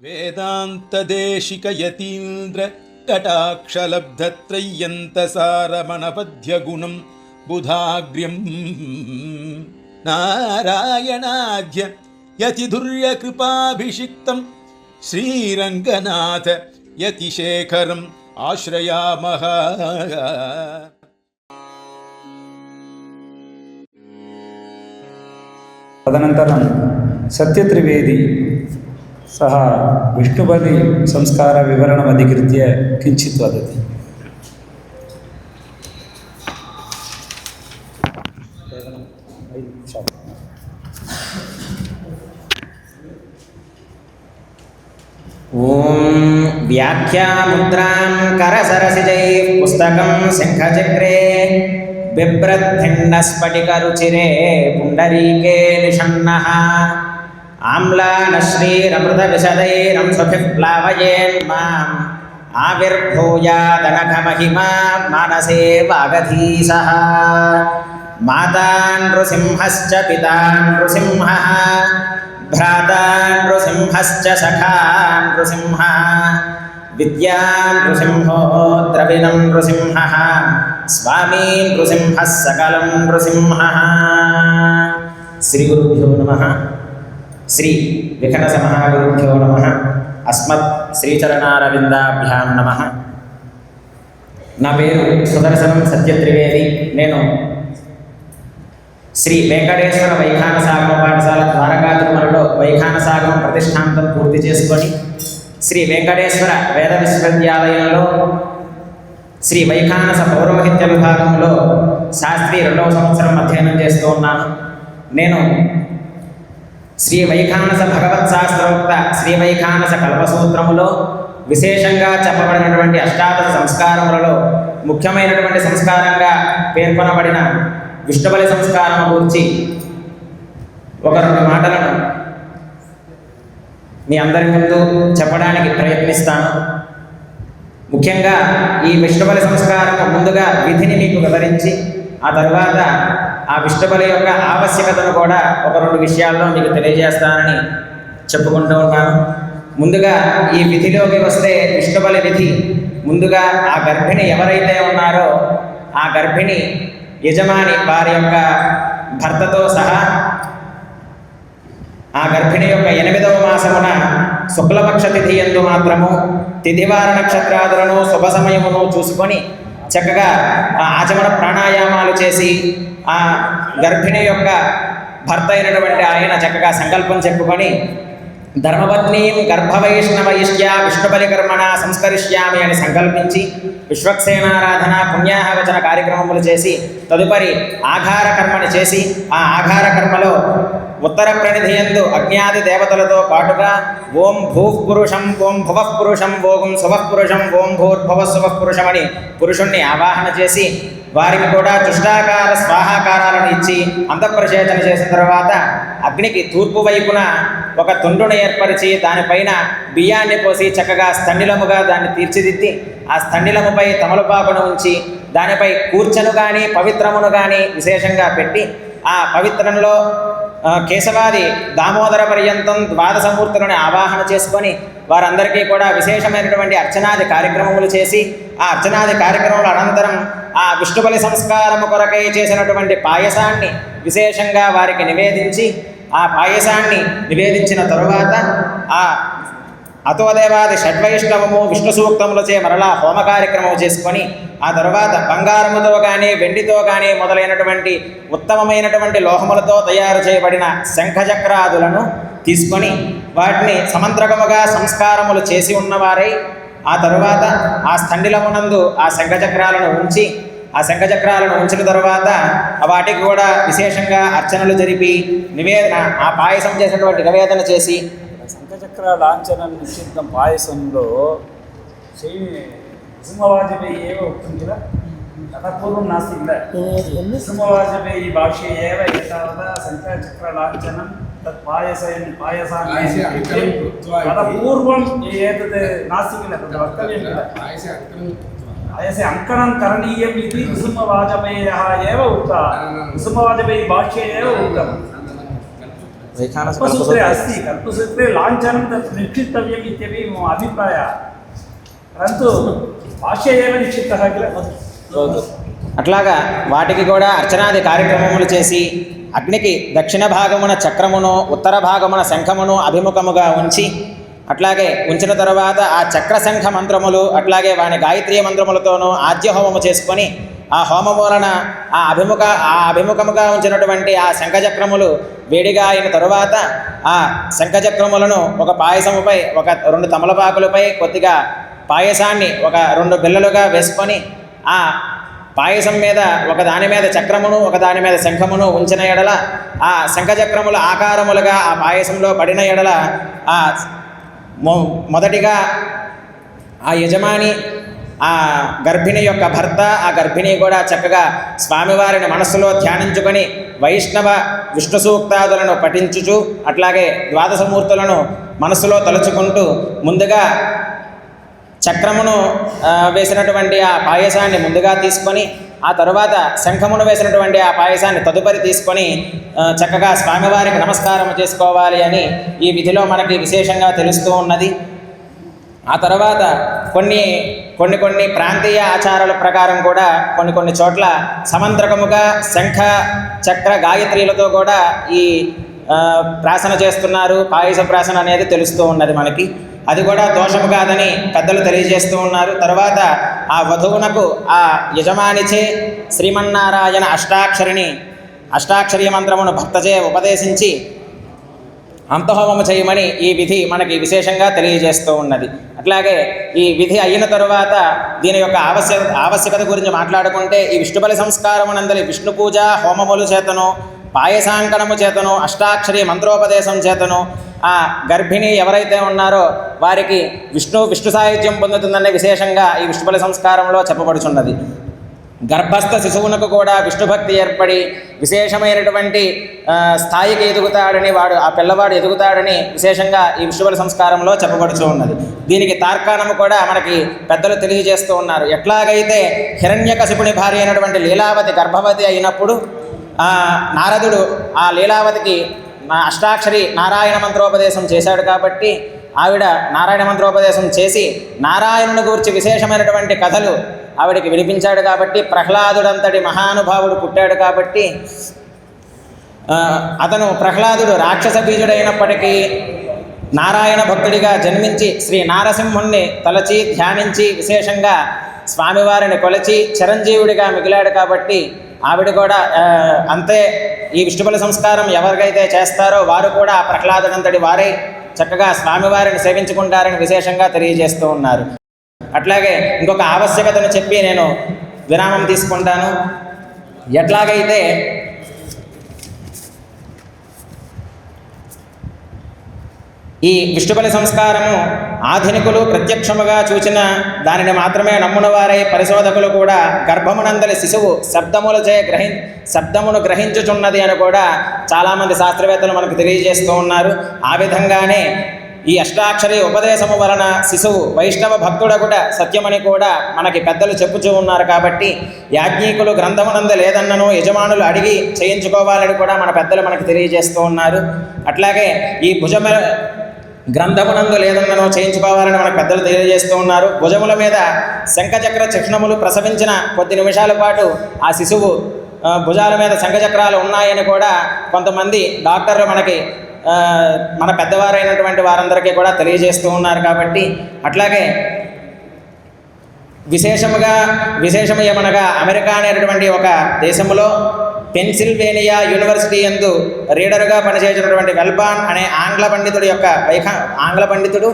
వేదాంతదేశిక యతీంద్ర కటాక్షలబ్ధత్రయ్యంతసారమణపద్యగుణం బుధాగ్ర్యం నారాయణాద్య యతిధుర్యకృపాభిషిక్తం శ్రీరంగనాథ యతిశేఖరం ఆశ్రయామః. తదనంతరం సత్యత్రివేది సహ విష్ణుపది సంస్కార వివరణమధికృత్య కించిత్ వదతి. ఓం వ్యాఖ్యాముద్రాం కరసరసిజైః పుస్తకం శంఖచక్రే బిభ్రద్భిన్నస్ఫటికరుచిరే పుండరీకే నిషన్నః ఆమ్లానశ్రీరమృతవిశదైరంసుభిః ప్లావయేన్మాం ఆవిర్భూయాదనఘమహిమా మానసే వాగధీశः. మాతా నృసింహశ్చ పితా నృసింహः భ్రాతా నృసింహశ్చ సఖా నృసింహः విద్యా నృసింహో ద్రవిణం నృసింహः స్వామీ నృసింహः సకలం నృసింహः. శ్రీ గురుభ్యో నమః. శ్రీ వికనస మహాగురుభ్యో నమః. అస్మత్ శ్రీచరణారవిందాభ్యాం నమః. నా పేరు సుదర్శనం సత్యత్రివేది. నేను శ్రీ వెంకటేశ్వర వైఖానసాగమ పాఠశాల ద్వారకా తిరుమలలో వైఖానసాగమం ప్రతిష్టాంతం పూర్తి చేసుకొని శ్రీ వెంకటేశ్వర వేద విశ్వవిద్యాలయంలో శ్రీ వైఖానస పౌరోహిత్య విభాగంలో శాస్త్రీ 2వ సంవత్సరం అధ్యయనం చేస్తూ ఉన్నాను. నేను శ్రీ వైఖానస భగవత్శాస్త్రోక్త శ్రీ వైఖానస కల్పసూత్రములో విశేషంగా చెప్పబడినటువంటి అష్టాదశ సంస్కారములలో ముఖ్యమైనటువంటి సంస్కారంగా పేర్కొనబడిన విష్ణుబలి సంస్కారము గురించి ఒక 2 మాటలను మీ అందరి ముందు చెప్పడానికి ప్రయత్నిస్తాను. ముఖ్యంగా ఈ విష్ణుబలి సంస్కారము ముందుగా విధిని మీకు వివరించి ఆ తరువాత ఆ విష్ణుబలి యొక్క ఆవశ్యకతను కూడా ఒక 2 విషయాల్లో మీకు తెలియజేస్తానని చెప్పుకుంటూ ఉన్నాను. ముందుగా ఈ విధిలోకి వస్తే విష్ణుబలి విధి ముందుగా ఆ గర్భిణి ఎవరైతే ఉన్నారో ఆ గర్భిణి యజమాని వారి యొక్క భర్తతో సహా ఆ గర్భిణి యొక్క 8వ మాసమున శుక్లపక్ష తిథి యందు మాత్రము తిథివార నక్షత్రాదులను శుభ సమయమును చూసుకొని చక్కగా ఆ ఆచమన ప్రాణాయామాలు చేసి ఆ గర్భిణి యొక్క భర్త అయినటువంటి ఆయన చక్కగా సంకల్పం చెప్పుకొని ధర్మపత్నీం గర్భవైష్ణవయిష్ట్యా విష్ణుబలి కర్మణ సంస్కరిష్యామి అని సంకల్పించి విశ్వక్సేనారాధన పుణ్యాహవచన కార్యక్రమములు చేసి తదుపరి ఆఘార కర్మని చేసి ఆ ఆఘార కర్మలో ఉత్తర ప్రణిధియందు అజ్ఞాది దేవతలతో పాటుగా ఓం భూః పురుషం ఓం భువః పురుషం ఓం శుభః పురుషం ఓం భూర్భువః శుభః పురుషం అని పురుషుణ్ణి ఆవాహన చేసి వారికి కూడా చుష్టాకార స్వాహాకారాలను ఇచ్చి అంతఃప్రసేచన చేసిన తర్వాత అగ్నికి తూర్పు వైపున ఒక తుండును ఏర్పరిచి దానిపైన బియ్యాన్ని పోసి చక్కగా స్థండిలముగా దాన్ని తీర్చిదిద్ది ఆ స్థండిలముపై తమలపాకును ఉంచి దానిపై కూర్చను కానీ పవిత్రమును కానీ విశేషంగా పెట్టి ఆ పవిత్రంలో కేశవాది దామోదర పర్యంతం 12 మూర్తులను ఆవాహన చేసుకొని వారందరికీ కూడా విశేషమైనటువంటి అర్చనాది కార్యక్రమములు చేసి ఆ అర్చనాది కార్యక్రమముల అనంతరం ఆ విష్ణుబలి సంస్కారము కొరకై చేసినటువంటి పాయసాన్ని విశేషంగా వారికి నివేదించి ఆ పాయసాన్ని నివేదించిన తరువాత ఆ అతోదేవాది షడ్వైష్ణవము విష్ణు సూక్తములచే మరలా హోమ కార్యక్రమం చేసుకొని ఆ తరువాత బంగారముతో కానీ వెండితో కానీ మొదలైనటువంటి ఉత్తమమైనటువంటి లోహములతో తయారు చేయబడిన శంఖచక్రాదులను తీసుకొని వాటిని సమంత్రకముగా సంస్కారములు చేసి ఉన్నవారై ఆ తరువాత ఆ స్థండిలమునందు ఆ శంఖచక్రాలను ఉంచి ఆ శంఖచక్రాలను ఉంచిన తరువాత వాటికి కూడా విశేషంగా అర్చనలు జరిపి నివేదన ఆ పాయసం చేసినటువంటి నివేదన చేసి శంఖచక్ర లాంఛనం నిశ్చితం పాయసంలో కుసుమవాజపేయి ఏవ ఉక్తం కిల ततः पूर्वं नास्ति किल कुसुमवाजपेयी भाष्ये एव एतावता शङ्खचक्रलाञ्छनं तत् पायसान्नं ततः पूर्वम् एतत् नास्ति किल तद् वक्तव्यं किल पायसे अङ्कनं करणीयम् इति कुसुमवाजपेयः एव उक्तः कुसुमवाजपेयी भाष्ये एव उक्तम् कल्पसूत्रे अस्ति कल्पसूत्रे लाञ्छनं तत् निक्षिप्तव्यम् इत्यपि मम अभिप्रायः परन्तु भाष्ये एव निक्षिप्तः किल అట్లాగా వాటికి కూడా అర్చనాది కార్యక్రమములు చేసి అగ్నికి దక్షిణ భాగమున చక్రమును ఉత్తర భాగమున శంఖమును అభిముఖముగా ఉంచి అట్లాగే ఉంచిన తర్వాత ఆ చక్ర శంఖ మంత్రములు అట్లాగే వాని గాయత్రీ మంత్రములతోనూ ఆద్య హోమము చేసుకొని ఆ హోమం వలన ఆ అభిముఖముగా ఉంచినటువంటి ఆ శంఖచక్రములు వేడిగా అయిన తరువాత ఆ శంఖచక్రములను ఒక పాయసముపై ఒక 2 తమలపాకులపై కొద్దిగా పాయసాన్ని ఒక 2 బిళ్ళలుగా వేసుకొని ఆ పాయసం మీద ఒక దాని మీద చక్రమును ఒక దాని మీద శంఖమును ఉంచిన ఎడల ఆ శంఖచక్రముల ఆకారములుగా ఆ పాయసంలో పడిన ఎడల ఆ మొదటిగా ఆ యజమాని ఆ గర్భిణి యొక్క భర్త ఆ గర్భిణి కూడా చక్కగా స్వామివారిని మనస్సులో ధ్యానించుకొని వైష్ణవ విష్ణు సూక్తాదులను పఠించుచు అట్లాగే ద్వాదశమూర్తులను మనస్సులో తలుచుకుంటూ ముందుగా చక్రమును వేసినటువంటి ఆ పాయసాన్ని ముందుగా తీసుకొని ఆ తరువాత శంఖమును వేసినటువంటి ఆ పాయసాన్ని తదుపరి తీసుకొని చక్కగా స్వామివారికి నమస్కారం చేసుకోవాలి అని ఈ విధిలో మనకి విశేషంగా తెలుస్తూ ఉన్నది. ఆ తర్వాత కొన్ని ప్రాంతీయ ఆచారాల ప్రకారం కూడా కొన్ని చోట్ల సమంత్రకముగా శంఖ చక్ర గాయత్రీలతో కూడా ఈ ప్రాసన చేస్తున్నారు. పాయస ప్రాసన అనేది తెలుస్తూ ఉన్నది మనకి. అది కూడా దోషము కాదని పెద్దలు తెలియజేస్తూ ఉన్నారు. తర్వాత ఆ వధువునకు ఆ యజమానిచే శ్రీమన్నారాయణ అష్టాక్షరీ మంత్రమును భక్తచే ఉపదేశించి అంతహోమము చేయమని ఈ విధి మనకి విశేషంగా తెలియజేస్తూ ఉన్నది. అట్లాగే ఈ విధి అయిన తరువాత దీని యొక్క ఆవశ్యకత గురించి మాట్లాడుకుంటే ఈ విష్ణుబలి సంస్కారమునందలి విష్ణు పూజ హోమములు చేతను పాయసాంకణము చేతను అష్టాక్షరి మంత్రోపదేశం చేతను ఆ గర్భిణి ఎవరైతే ఉన్నారో వారికి విష్ణు సాహిత్యం పొందుతుందనే విశేషంగా ఈ విష్ణుబలి సంస్కారంలో చెప్పబడుచున్నది. గర్భస్థ శిశువునకు కూడా విష్ణుభక్తి ఏర్పడి విశేషమైనటువంటి స్థాయికి ఎదుగుతాడని ఆ పిల్లవాడు ఎదుగుతాడని విశేషంగా ఈ విష్ణుబలి సంస్కారంలో చెప్పబడుచు ఉన్నది. దీనికి తార్కాణము కూడా మనకి పెద్దలు తెలియజేస్తూ ఉన్నారు. ఎట్లాగైతే హిరణ్యకశిపుని భార్య అయినటువంటి లీలావతి గర్భవతి అయినప్పుడు నారదుడు ఆ లీలావతికి అష్టాక్షరి నారాయణ మంత్రోపదేశం చేశాడు కాబట్టి ఆవిడ నారాయణ మంత్రోపదేశం చేసి నారాయణుని గురించి విశేషమైనటువంటి కథలు ఆవిడికి వినిపించాడు కాబట్టి ప్రహ్లాదుడంతటి మహానుభావుడు పుట్టాడు కాబట్టి అతను ప్రహ్లాదుడు రాక్షస బీజుడైనప్పటికీ నారాయణ భక్తుడిగా జన్మించి శ్రీ నారసింహుణ్ణి తలచి ధ్యానించి విశేషంగా స్వామివారిని కొలచి చిరంజీవుడిగా మిగిలాడు కాబట్టి ఆవిడ కూడా అంతే. ఈ విష్ణుబలి సంస్కారం ఎవరికైతే చేస్తారో వారు కూడా ప్రహ్లాదుడంతటి వారే చక్కగా స్వామివారిని సేవించుకుంటారని విశేషంగా తెలియజేస్తూ ఉన్నారు. అట్లాగే ఇంకొక ఆవశ్యకతను చెప్పి నేను విరామం తీసుకుంటాను. ఎట్లాగైతే ఈ విష్ణుబలి సంస్కారము ఆధునికులు ప్రత్యక్షముగా చూచిన దానిని మాత్రమే నమ్మున వారై పరిశోధకులు కూడా గర్భమునందలి శిశువు శబ్దమును గ్రహించుచున్నది అని కూడా చాలామంది శాస్త్రవేత్తలు మనకు తెలియజేస్తూ ఉన్నారు. ఆ విధంగానే ఈ అష్టాక్షరి ఉపదేశము వలన శిశువు వైష్ణవ భక్తుడగుట సత్యమని కూడా మనకి పెద్దలు చెప్పుచూ ఉన్నారు. కాబట్టి యాజ్ఞికులు గ్రంథమునందు లేదన్నను యజమానులు అడిగి చేయించుకోవాలని కూడా మన పెద్దలు మనకు తెలియజేస్తూ ఉన్నారు. అట్లాగే ఈ గ్రంథమునందు లేదన్నను చేయించుకోవాలని మనకు పెద్దలు తెలియజేస్తూ ఉన్నారు. భుజముల మీద శంఖచక్ర చిహ్నములు ప్రసవించిన కొద్ది నిమిషాల పాటు ఆ శిశువు భుజాల మీద శంఖచక్రాలు ఉన్నాయని కూడా కొంతమంది డాక్టర్లు మనకి మన పెద్దవారైనటువంటి వారందరికీ కూడా తెలియజేస్తూ ఉన్నారు. కాబట్టి అట్లాగే విశేషమేమనగా అమెరికా అనేటటువంటి ఒక దేశంలో పెన్సిల్వేనియా యూనివర్సిటీ యందు రీడర్గా పనిచేసినటువంటి వెల్బాన్ అనే ఆంగ్ల పండితుడు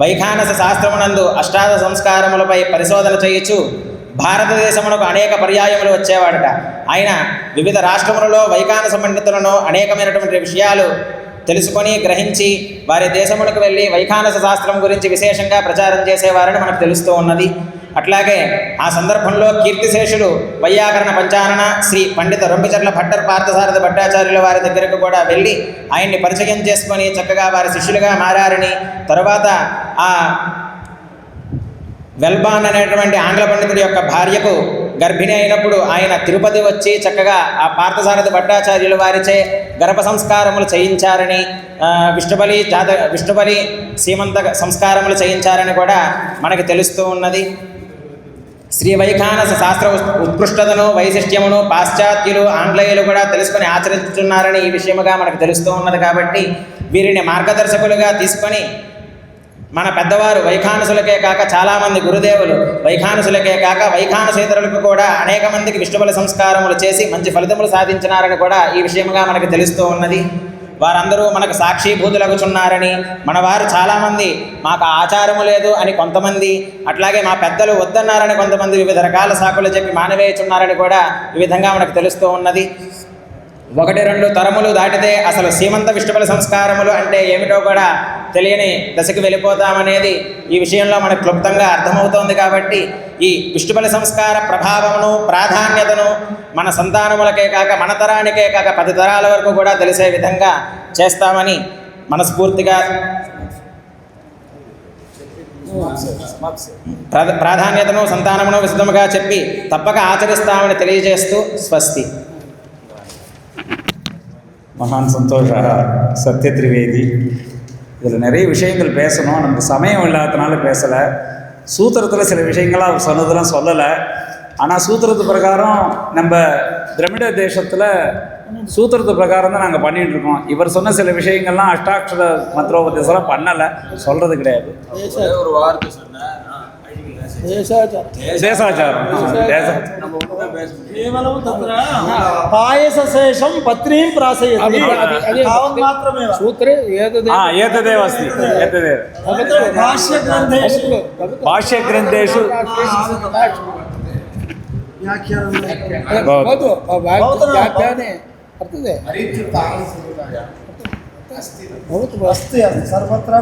వైఖానస శాస్త్రమునందు అష్టాదశ సంస్కారములపై పరిశోధన చేయొచ్చు భారతదేశమునకు అనేక పర్యాయములు వచ్చేవాడట. ఆయన వివిధ రాష్ట్రములలో వైఖానస పండితులను అనేకమైనటువంటి విషయాలు తెలుసుకొని గ్రహించి వారి దేశమునకు వెళ్ళి వైఖానస శాస్త్రం గురించి విశేషంగా ప్రచారం చేసేవారని మనకు తెలుస్తూ ఉన్నది. అట్లాగే ఆ సందర్భంలో కీర్తిశేషుడు వైయాకరణ పంచానన శ్రీ పండిత రొంపిచర్ల భట్టర్ పార్థసారథి భట్టాచార్యుల వారి దగ్గరకు కూడా వెళ్ళి ఆయన్ని పరిచయం చేసుకొని చక్కగా వారి శిష్యులుగా మారారని, తరువాత ఆ వెల్బాన్ అనేటువంటి ఆంగ్ల పండితుడి యొక్క భార్యకు గర్భిణి అయినప్పుడు ఆయన తిరుపతి వచ్చి చక్కగా ఆ పార్థసారథి భట్టాచార్యుల వారిచే గర్భ సంస్కారములు చేయించారని, విష్ణుబలి సీమంత సంస్కారములు చేయించారని కూడా మనకి తెలుస్తూ ఉన్నది. శ్రీ వైఖానస శాస్త్ర ఉత్కృష్టతను వైశిష్ట్యమును పాశ్చాత్యులు ఆంగ్లేయులు కూడా తెలుసుకొని ఆచరిస్తున్నారని ఈ విషయముగా మనకు తెలుస్తూ ఉన్నది. కాబట్టి వీరిని మార్గదర్శకులుగా తీసుకొని మన పెద్దవారు వైఖానసులకే కాక చాలామంది గురుదేవులు వైఖానసులకే కాక వైఖానసేతరులకు కూడా అనేక మందికి విష్ణుబలి సంస్కారములు చేసి మంచి ఫలితములు సాధించినారని కూడా ఈ విషయముగా మనకు తెలుస్తూ ఉన్నది. వారందరూ మనకు సాక్షిభూతులగుచున్నారని, మన వారు చాలామంది మాకు ఆచారము లేదు అని కొంతమంది, అట్లాగే మా పెద్దలు వద్దన్నారని కొంతమంది వివిధ రకాల సాకులు చెప్పి మానవేయుచున్నారని కూడా ఈ విధంగా మనకు తెలుస్తూ ఉన్నది. 1-2 తరములు దాటితే అసలు సీమంత విష్ణుబలి సంస్కారములు అంటే ఏమిటో కూడా తెలియని దశకు వెళ్ళిపోతామనేది ఈ విషయంలో మనకు క్లుప్తంగా అర్థమవుతోంది. కాబట్టి ఈ విష్ణుబలి సంస్కార ప్రభావమును ప్రాధాన్యతను మన సంతానములకే కాక మన తరానికే కాక 10 తరాల వరకు కూడా తెలిసే విధంగా చేస్తామని మనస్ఫూర్తిగా ప్రాధాన్యతను సంతానమును విశదముగా చెప్పి తప్పక ఆచరిస్తామని తెలియజేస్తూ స్వస్తి. மகான் சந்தோஷ சத்ய திரிவேதி. இதில் நிறைய விஷயங்கள் பேசணும், நமக்கு சமயம் இல்லாததுனால பேசலை. சூத்திரத்தில் சில விஷயங்களாக அவர் சொன்னதெல்லாம் சொல்லலை. ஆனால் சூத்திரத்து பிரகாரம் நம்ம திராவிட தேசத்தில் சூத்திரத்து பிரகாரம் தான் நாங்கள் பண்ணிகிட்ருக்கோம். இவர் சொன்ன சில விஷயங்கள்லாம் அஷ்டாட்சர மந்திரோபதேசம்லாம் பண்ணலை, சொல்கிறது கிடையாது. ஒரு வார்த்தை சொன்னேன், தேசாச்சாரம் पायसशेषं पत्नीं प्राशयति तावत् मात्रमेव सूत्रे एतदेव अस्ति. एतदेव भाष्यग्रन्थेषु व्याख्याने वर्तते। अस्ति सर्वत्र